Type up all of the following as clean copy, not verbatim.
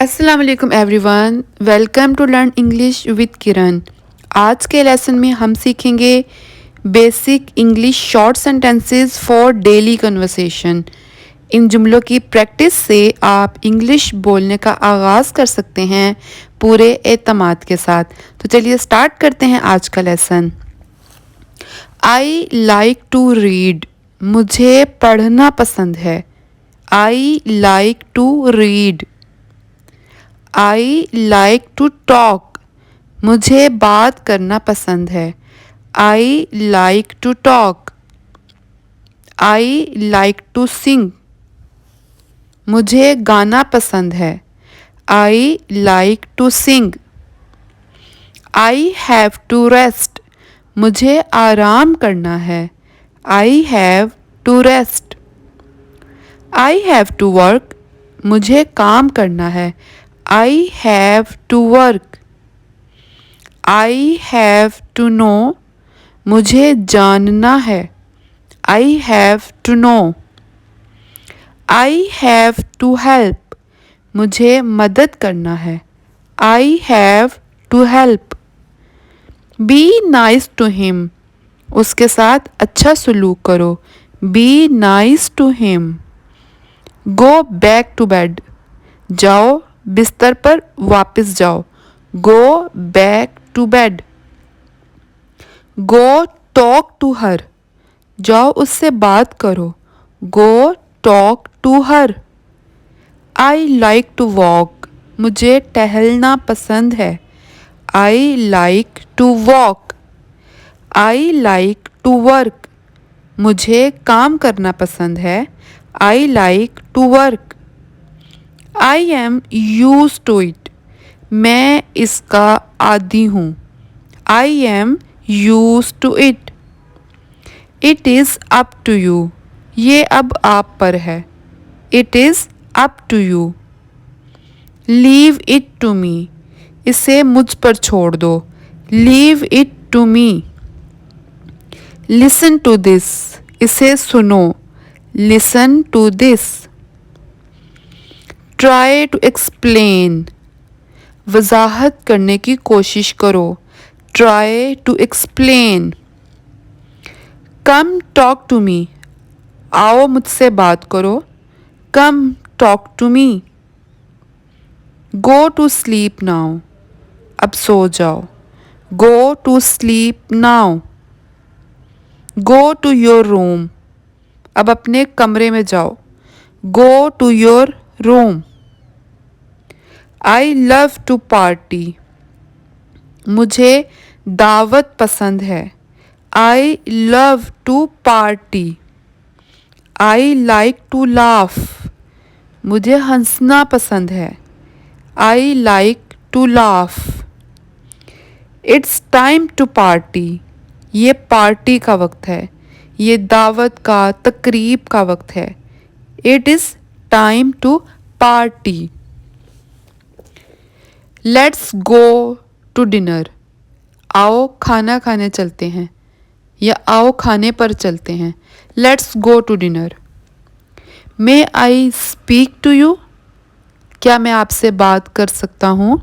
अस्सलाम वालेकुम everyone, welcome to learn English with Kiran. आज के लेसन में हम सीखेंगे basic English short sentences for daily conversation. इन जुमलों की प्रैक्टिस से आप इंग्लिश बोलने का आगाज़ कर सकते हैं पूरे एतमाद के साथ। तो चलिए स्टार्ट करते हैं आज का lesson. I like to read, मुझे पढ़ना पसंद है। I like to read. I like to talk, मुझे बात करना पसंद है। I like to talk. I like to sing, मुझे गाना पसंद है। I like to sing. I have to rest, मुझे आराम करना है। I have to rest. I have to work, मुझे काम करना है। I have to work. I have to know, मुझे जानना है। I have to know. I have to help, मुझे मदद करना है। I have to help. Be nice to him, उसके साथ अच्छा सलूक करो। Be nice to him. Go back to bed, जाओ बिस्तर पर वापस जाओ। Go back to bed. Go talk to her, जाओ उससे बात करो। Go talk to her. I like to walk, मुझे टहलना पसंद है। I like to walk. I like to work, मुझे काम करना पसंद है। I like to work. I am use to it, मैं इसका आदी हूँ। I am use to it. It is up to you, ये अब आप पर है। It is up to you. Leave it to me, इसे मुझ पर छोड़ दो। Leave it to me. Listen to this, इसे सुनो। Listen to this. Try to explain, वजाहत करने की कोशिश करो। Try to explain. Come talk to me, आओ मुझसे बात करो। Come talk to me. Go to sleep now, अब सो जाओ। Go to sleep now. Go to your room, अब अपने कमरे में जाओ। Go to your room. I love to party, मुझे दावत पसंद है। I love to party. I like to laugh, मुझे हंसना पसंद है। I like to laugh. It's time to party, ये पार्टी का वक्त है, ये दावत का तकरीब का वक्त है। It is time to party. Let's go to dinner, आओ खाना खाने चलते हैं या आओ खाने पर चलते हैं। Let's go to dinner. May I speak to you, क्या मैं आपसे बात कर सकता हूँ।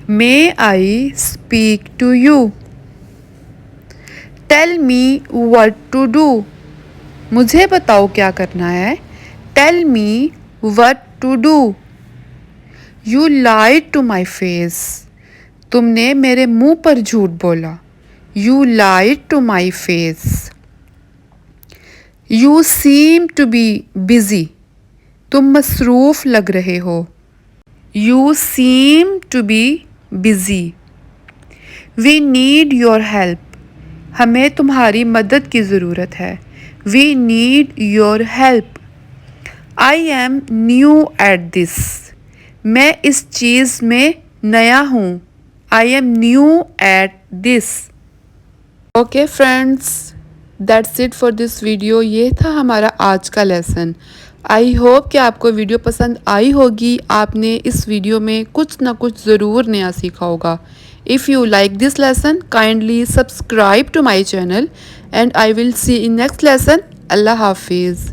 May I speak to you. Tell me what to do, मुझे बताओ क्या करना है। Tell me what to do. You lied to my face, तुमने मेरे मुंह पर झूठ बोला। You lied to my face. You seem to be busy, तुम मसरूफ़ लग रहे हो। You seem to be busy. We need your help, हमें तुम्हारी मदद की ज़रूरत है। We need your help. I am new at this, मैं इस चीज़ में नया हूँ। I am new at this. Okay friends, that's it for this video. ये था हमारा आज का लेसन। आई होप कि आपको वीडियो पसंद आई होगी। आपने इस वीडियो में कुछ ना कुछ ज़रूर नया सीखा होगा। If you like this lesson, kindly subscribe to my channel and I will see in next lesson. Allah हाफिज़।